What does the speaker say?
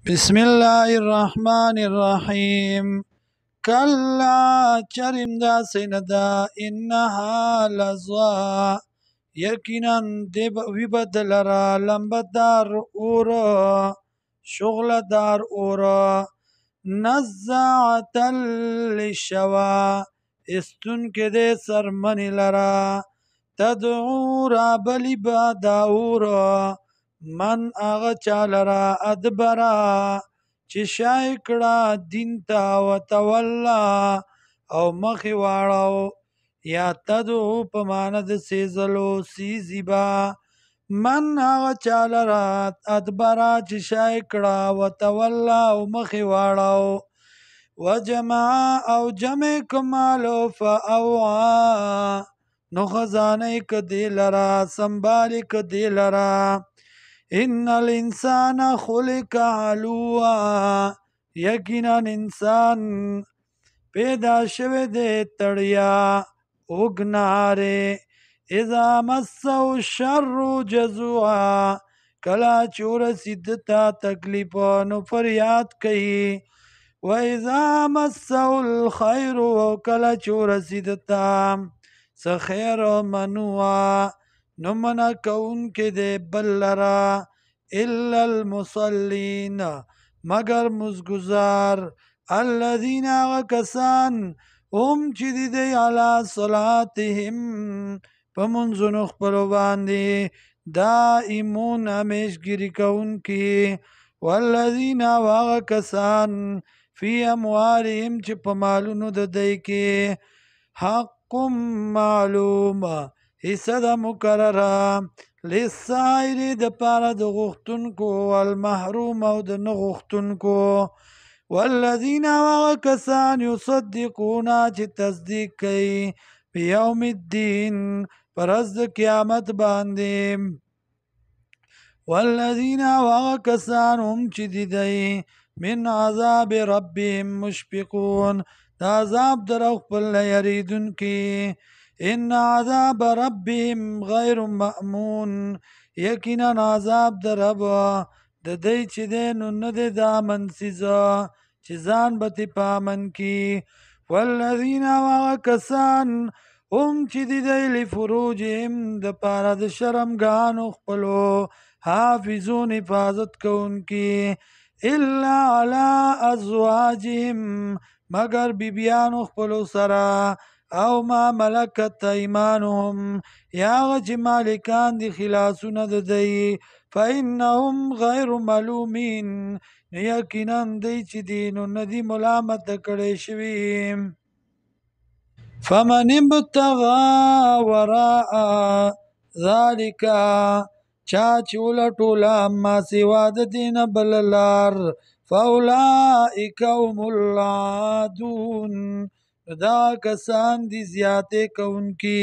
بسم الله الرحمن الرحیم. کلا چرم دا سیندا انها لظا یقینا وی بدلرا لمبدار اور شغلدار اور نزاعتا للشوا استن کے دے سرمنی لرا تدعو رابلی باداور من آغا چالرا ادبرا چې شای کړه دین ته وتولا او مخې واړو یا تدعو په معنی د سیزلو سیزیبا من هغه چالرا ادبرا چې شای کړه وتولا او مخې واړو وجمع او جمع کمالو فاوعا نو خزانه کدی لرا سنبالی کدی لرا ان الانسان خلق علوا یقینا انسان پیدا شوه دے تړیا اوګناره اذا مسو الشر جزوعا کلا چور سیدتا تکلیف نو فریاد کئی و اذا مسو الخير کلا چور سیدتا سخیر منوا نو منا کون کې دے بل لرا الا المصلین مگر مزگزار الذین کسان هم چې دی علی صلاتهم په منځونو خپلو باندې دائمون همیشګري کوونکي والذین کسان فی اموالهم چې په مالونو د دی کې حق معلوم حصہ د مقرره للسائل د پاره د غختونکو والمحروم او د نه غختونکو والذین کسان یصدقون چې تصدیق کوي بیوم الدین پرز د قیامت باندې والذین کسان هم چې دی من عذاب ربهم مشفقون دا عذاب در خپل یریدون کی ان عذاب ربهم غیر مأمون یقینا عذاب در رب د دی چې دی نو نه دی دا منسیزه چې ځان به تې پامن کی والذین کسان هم چې دی لفروجهم د پاره د شرمګانو خپلو حافظون حفاظت کوونکي الا علی ازواجهم مگر بیبیانو خپلو سره او ما ملکت ایمانهم یا چې مالکان دي خلاصونه د دی فانهم غیر ملومین یقینا دی چې دی نو ندی ملامت کړی شوي فمن ابتغى وراء ذلك چا چې ولټوله ما سوا د دین بل لار فاولئک هم العادون دا کسان دي زیاتې کوونکي